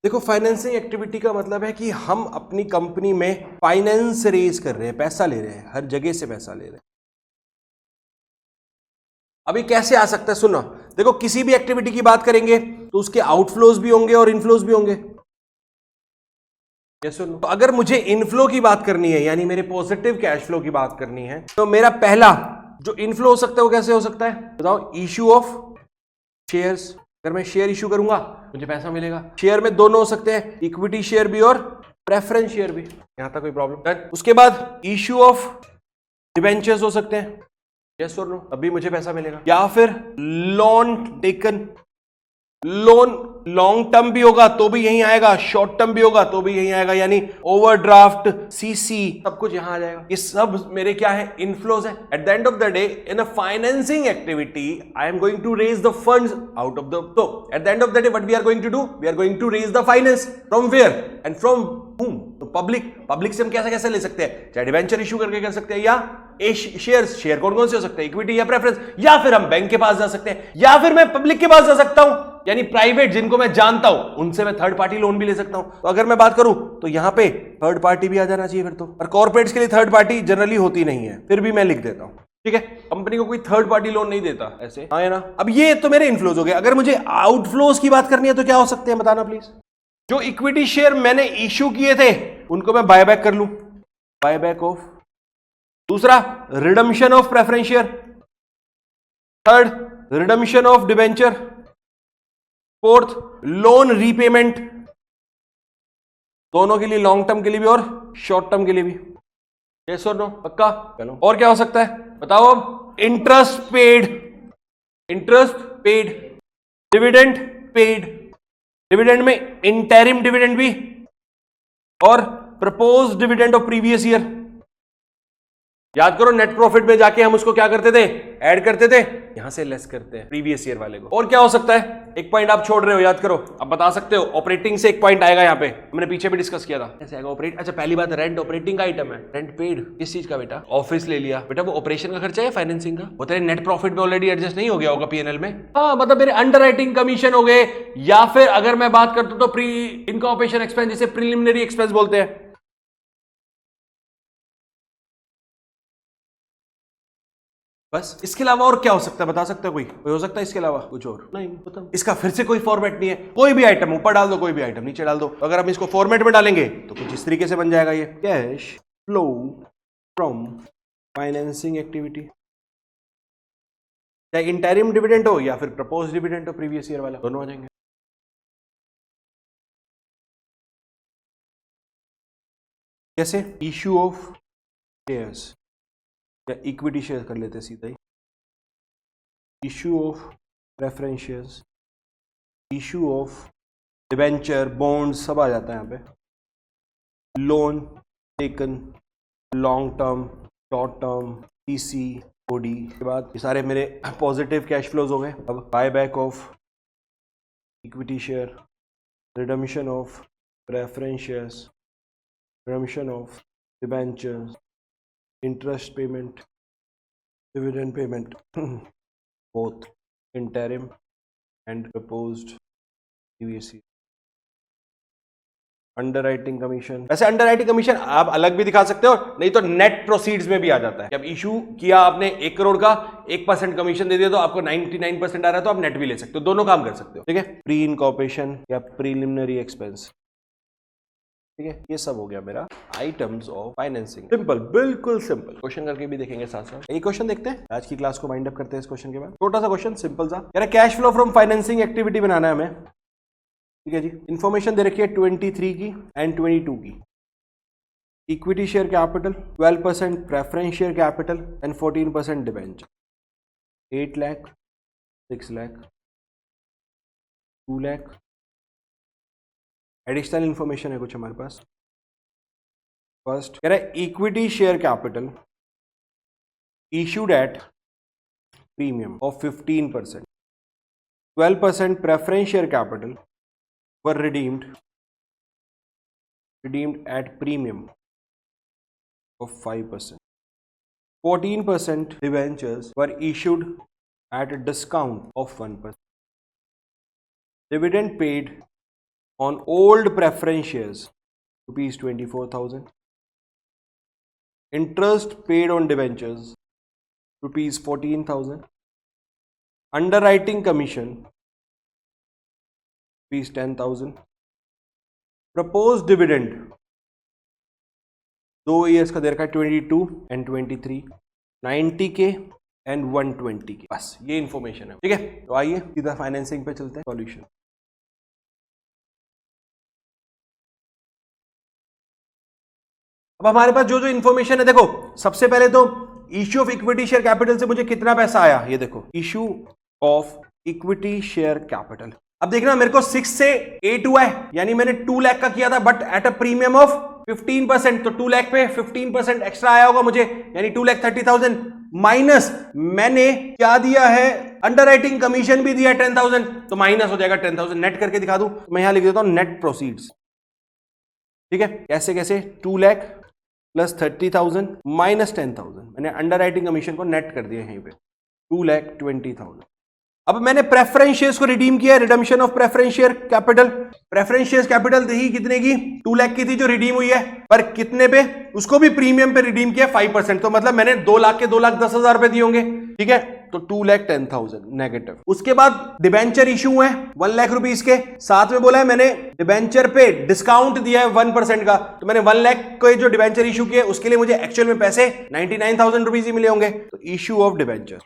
देखो, financing activity का मतलब है कि हम अपनी कंपनी में फाइनेंस रेज कर रहे हैं, पैसा ले रहे हैं, हर जगह से पैसा ले रहे हैं। अभी कैसे आ सकता है, सुनो, देखो किसी भी एक्टिविटी की बात करेंगे तो उसके आउटफ्लोज भी होंगे और इनफ्लोज भी होंगे। सुनो, तो अगर मुझे इनफ्लो की बात करनी है, यानी मेरे पॉजिटिव कैश फ्लो की बात करनी है, तो मेरा पहला जो इनफ्लो हो सकता है वो कैसे हो सकता है बताओ? Issue of shares. अगर मैं शेयर इशू करूंगा मुझे पैसा मिलेगा। शेयर में दोनों हो सकते हैं, इक्विटी शेयर भी और प्रेफरेंस शेयर भी। यहां तक कोई प्रॉब्लम? उसके बाद इश्यू ऑफ डिबेंचर्स हो सकते हैं, यस और नो, अभी मुझे पैसा मिलेगा। या फिर loan taken, loan long term भी होगा तो भी यहीं आएगा, शॉर्ट टर्म भी होगा तो भी यहीं आएगा, यानी ओवरड्राफ्ट, सीसी, सब कुछ यहां आ जाएगा। ये सब मेरे क्या है? इनफ्लोज है। At the end of the day in a financing activity I am going to raise the funds out of the, तो at the end of the day what we are going to do? We are going to raise the finance from where and from whom? तो public से हम कैसे कैसे ले सकते हैं? चाहे डिवेंचर इशू करके कर सकते हैं, या शेयर कौन कौन से हो सकते हैं? इक्विटी या प्रेफरेंस, या फिर हम बैंक के पास जा सकते हैं, या फिर मैं पब्लिक के पास जा सकता हूं, यानी प्राइवेट जिनको मैं जानता हूं उनसे मैं थर्ड पार्टी लोन भी ले सकता हूं। तो अगर मैं बात करूं तो यहां पे थर्ड पार्टी भी आ जाना चाहिए फिर तो। और कॉर्पोरेट्स के लिए थर्ड पार्टी जनरली होती नहीं है, फिर भी मैं लिख देता हूं, ठीक है? कंपनी को कोई थर्ड पार्टी लोन नहीं देता ऐसे, हाँ है ना? अब ये तो मेरे इनफ्लोज हो गए। अगर मुझे आउटफ्लोज की बात करनी है तो क्या हो सकते हैं बताना प्लीज? जो इक्विटी शेयर मैंने इश्यू किए थे उनको मैं बायबैक कर लूं, बायबैक ऑफ। दूसरा, redemption of preference share. Third, redemption of debenture. Fourth, loan repayment, दोनों के लिए, लॉन्ग टर्म के लिए भी और शॉर्ट टर्म के लिए भी। यस और नो? पक्का? चलो, और क्या हो सकता है बताओ अब? Interest paid, interest paid, dividend paid, dividend में इंटरिम डिविडेंड भी, और propose dividend of previous year. याद करो, नेट प्रॉफिट में जाके हम उसको क्या करते थे? ऐड करते थे, यहां से लेस करते हैं प्रीवियस ईयर वाले को। और क्या हो सकता है? एक पॉइंट आप छोड़ रहे हो, याद करो, अब बता सकते हो। ऑपरेटिंग से एक पॉइंट आएगा, यहां पे हमने पीछे भी डिस्कस किया था, कैसे आएगा ऑपरेट? अच्छा, पहली बात, रेंट ऑपरेटिंग का आइटम है। रेंट पेड किस चीज का बेटा? ऑफिस ले लिया बेटा, वो ऑपरेशन का खर्चा है, फाइनेंसिंग का। वो तेरे नेट प्रॉफिट में ऑलरेडी एडजस्ट नहीं हो गया होगा पीएनएल में? हाँ, मतलब मेरे अंडरराइटिंग कमीशन हो गए, या फिर अगर मैं बात करता हूं तो प्री इनकम ऑपरेशन एक्सपेंस, जिसे प्रीलिमिनरी एक्सपेंस बोलते हैं। बस, इसके अलावा और क्या हो सकता है बता सकता है कोई हो सकता है इसके अलावा कुछ और? नहीं पता। इसका फिर से कोई फॉर्मेट नहीं है, कोई भी आइटम ऊपर डाल दो, कोई भी आइटम नीचे डाल दो। तो अगर हम इसको फॉर्मेट में डालेंगे तो कुछ इस तरीके से बन जाएगा ये, cash flow from financing activity, चाहे इंटरिम डिविडेंड हो या फिर प्रपोज डिविडेंड हो प्रीवियस ईयर वाला, दोनों आ जाएंगे। कैसे? इश्यू ऑफ शेयर्स, या इक्विटी शेयर कर लेते सीधा ही। Issue of preference shares, issue of debenture, bond, सब आ जाता है यहाँ पे। Loan taken, long term, short term, TC, OD के बाद ये सारे मेरे पॉजिटिव कैश फ्लोज हो गए। अब buyback of equity share, redemption of preference shares, redemption of debentures, interest payment, dividend payment, both interim and proposed previous year. Underwriting commission, वैसे underwriting commission आप अलग भी दिखा सकते हो, नहीं तो नेट प्रोसीड्स में भी आ जाता है। जब इशू किया आपने 1 करोड़ का, 1% कमीशन दे दिया तो आपको 99% आ रहा है, तो आप नेट भी ले सकते हो, दोनों काम कर सकते हो, ठीक है? प्री इनकॉर्पोरेशन या प्रीलिमिनरी एक्सपेंस, ठीक है? ये सब हो गया मेरा आइटम्स ऑफ फाइनेंसिंग। सिंपल, बिल्कुल सिंपल। क्वेश्चन करके भी देखेंगे साथ साथ। एक क्वेश्चन देखते हैं, आज की क्लास को वाइंड अप करते हैं इस क्वेश्चन के बाद। छोटा सा क्वेश्चन, सिंपल सा, कह रहा है cash flow from financing activity बनाना है हमें, ठीक है जी? इंफॉर्मेशन दे रखी है 23 की एंड 22 की। Equity share capital 12%, preference share capital and 14% debenture. 8 lakh, 6 lakh, 2 lakh. Additional information है कुछ हमारे पास। फर्स्ट कह रहा है equity share capital issued at premium of 15%, 12% preference share capital were redeemed at premium of 5%. 14% debentures were issued at a discount of 1%. Dividend paid on old preference shares ₹24,000. Interest paid on debentures ₹14,000. Underwriting commission ₹10,000. Proposed dividend 2 years का दे रखा है 22 and 23, 90K and 120K. बस ये information है. ठीक है, तो आइए सीधा फाइनेंसिंग पे चलते हैं. सॉल्यूशन. अब हमारे पास जो जो इंफॉर्मेशन है, देखो सबसे पहले तो issue of equity share capital से मुझे कितना पैसा आया, ये देखो issue of equity share capital. अब देखना मेरे को 6 से 8 हुआ है, यानी मैंने 2 लाख का किया था but at a premium of 15%. तो 2 लाख पे 15% एक्स्ट्रा आया होगा मुझे, यानी 2,30,000 माइनस मैंने क्या दिया है, अंडरराइटिंग कमीशन भी दिया 10,000, तो माइनस हो जाएगा 10,000. नेट करके दिखा दूं, मैं यहां लिख देता हूं नेट प्रोसीड्स. ठीक है, कैसे कैसे 2 लाख प्लस 30,000 माइनस 10,000, मैंने अंडरराइटिंग कमीशन को नेट कर दिया यहीं पे 2,20,000. अब मैंने प्रेफरेंस शेयर्स को रिडीम किया, redemption of preference share capital. Preference shares capital थी कितने की, 2 लाख की थी जो रिडीम हुई है, पर कितने पे, उसको भी प्रीमियम पे रिडीम किया 5%. तो मतलब मैंने 2 लाख के 2,10,000 रुपए दिए होंगे. ठीक है, तो 2,10,000 नेगेटिव. उसके बाद डिबेंचर इशू हुए 1 लाख रुपीस के, साथ में बोला है मैंने डिबेंचर पे डिस्काउंट दिया है 1% का. तो मैंने 1 लाख के जो डिबेंचर इशू किए उसके लिए मुझे एक्चुअल में पैसे 99,000 रुपीज ही मिले होंगे. तो issue of debenture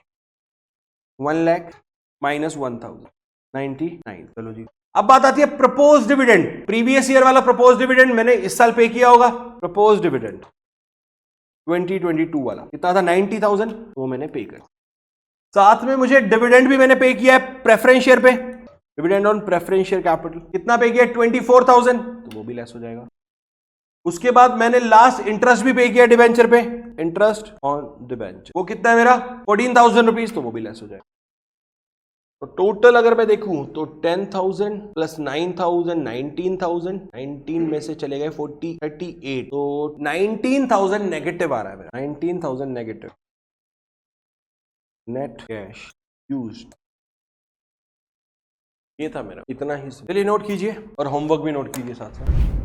1 lakh minus 1,099. चलो जी, अब बात आती है प्रपोज डिविडेंड. प्रीवियस ईयर वाला प्रपोज डिविडेंड मैंने इस साल पे किया होगा. प्रपोज डिविडेंड 2022 वाला कितना था, 90,000, वो मैंने पे कर. साथ में मुझे डिविडेंड भी मैंने पे किया है प्रेफरेंस शेयर पे, dividend on preference share capital कितना पे किया, 24,000, तो वो भी लेस हो जाएगा. उसके बाद मैंने लास्ट इंटरेस्ट भी पे किया डिबेंचर पे, इंटरेस्ट ऑन डिबेंचर, वो कितना है मेरा 14,000 रुपीज, तो वो भी लेस हो जाएगा. तो टोटल अगर मैं देखूं तो 10,000 प्लस 9,000 19,000, 19 में से चले गए 40 38, तो 19,000 नेगेटिव आ रहा है मेरा, 19,000 नेगेटिव नेट कैश यूज्ड. ये था मेरा, इतना ही. चलिए नोट कीजिए और होमवर्क भी नोट कीजिए साथ साथ.